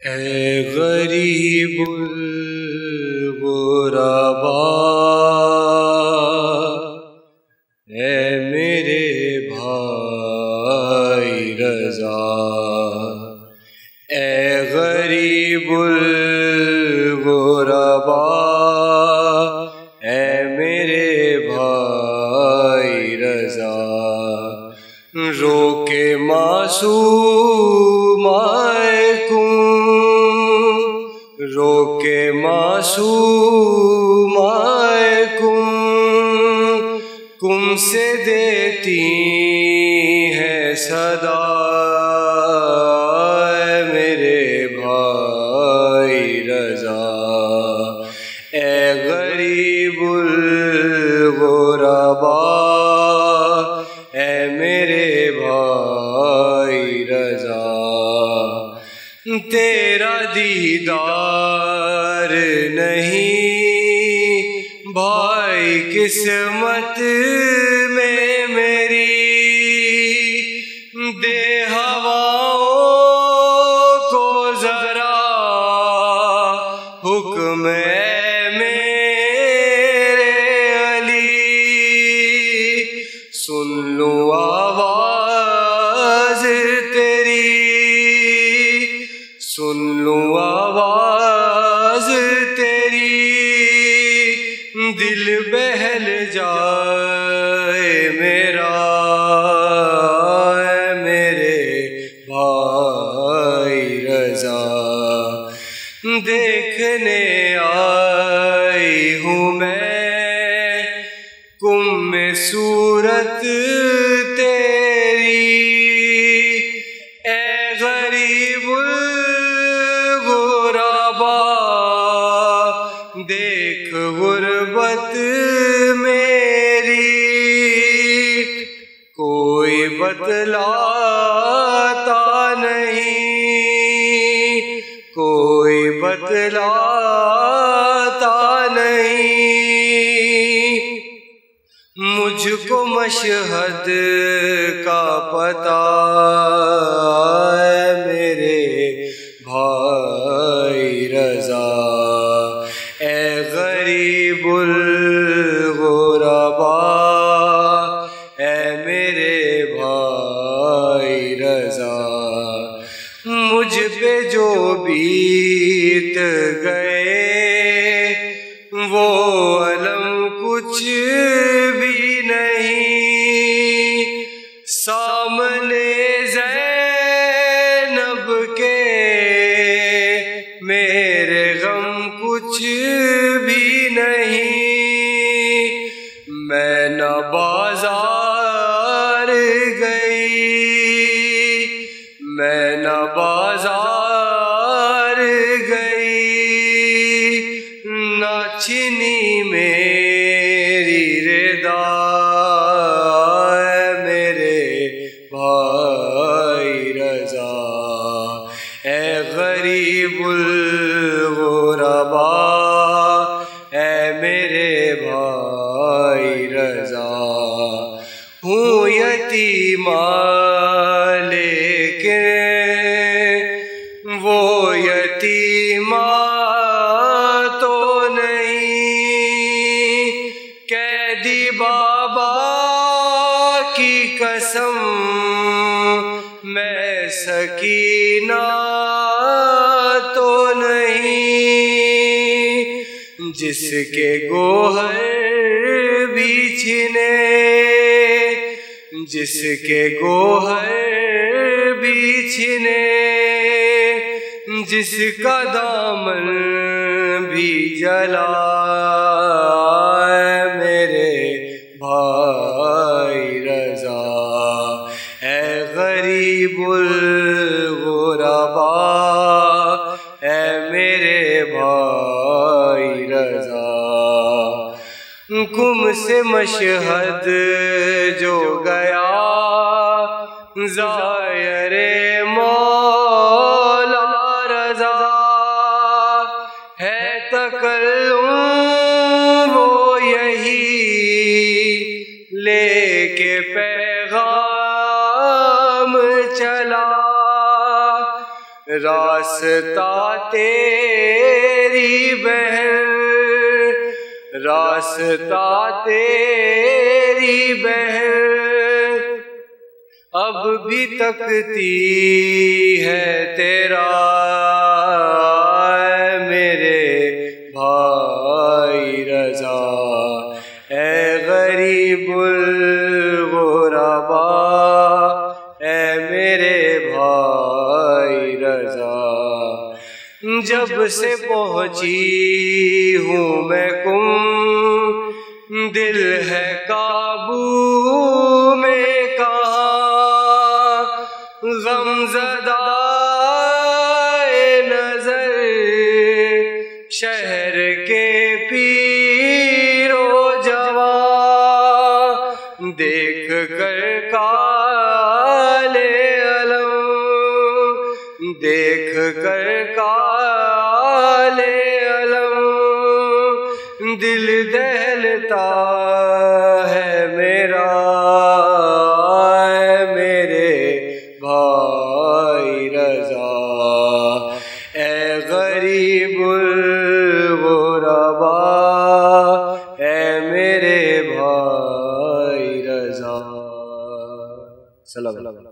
اے غریب الغربا، اے میرے بھائی رضا، اے غریب الغربا، اے میرے بھائی رضا، رو کے معصومائکم، رو کے معصومائکم، کم سے دیتی ہے صدا، اے میرے بھائی رضا، اے غریب الغربا، اے میرے بھائی رضا، تیرا دیدار نہیں بھائی قسمت میں میری، دے ہواؤں کو ذرا حکم ہے میرے علی، سن لوں آواز تیری، سن لوں آواز تیری، دل بہل جائے میرا، اے میرے بھائی رضا، دیکھنے آئی ہوں میں کم صورت تیری، اے غریب الغربا، دیکھ غربت میری، کوئی بتلاتا نہیں، کوئی بتلاتا نہیں، مجھ کو مشہد کا پتہ، اے میرے بھائی رضا، اے غریب الغربا، اے میرے بھائی رضا، مجھ پہ جو بیت گئے وہ علم کچھ بھی نہیں، سامنے زینب کے میرے غم کچھ بھی نہیں، میں نہ بازار گئی، میں نہ بازار گئی، نہ چھنی میری ردا، اے میرے بھائی رضا، اے غریب الغربا، اے میرے بھائی رضا، ہوں یتیمہ لیکن وہ یتیمہ تو نہیں، قیدی بابا کی قسم میں سکینہ تو نہیں، جس کے گوہر بھی چھنے، جس کے گوہر بھی چھنے، جس کا دامن بھی جلا، اے میرے بھائی رضا، اے غریب الغربا، اے میرے بھائی رضا، کم سے مشہد جو گیا زائر مولا رضا، ہے تکلم وہ یہی لے کے پیغام چلا، راہ راستہ تیری بہن، راستہ تیری بہن اب بھی تکتی ہے تیرا، اے میرے بھائی رضا، اے غریب الغرباء، اے میرے بھائی رضا، جب سے پہنچی ہوں میں کم، دل ہے قابو میں کہاں، غم زدہ نظر شہر کے پیر و جوان، دیکھ کر کالے علم، دیکھ کر کالے علم، دل دہلتا ہے میرا، اے میرے بھائی رضا، اے غریب الغرباء، اے میرے بھائی رضا۔ سلام۔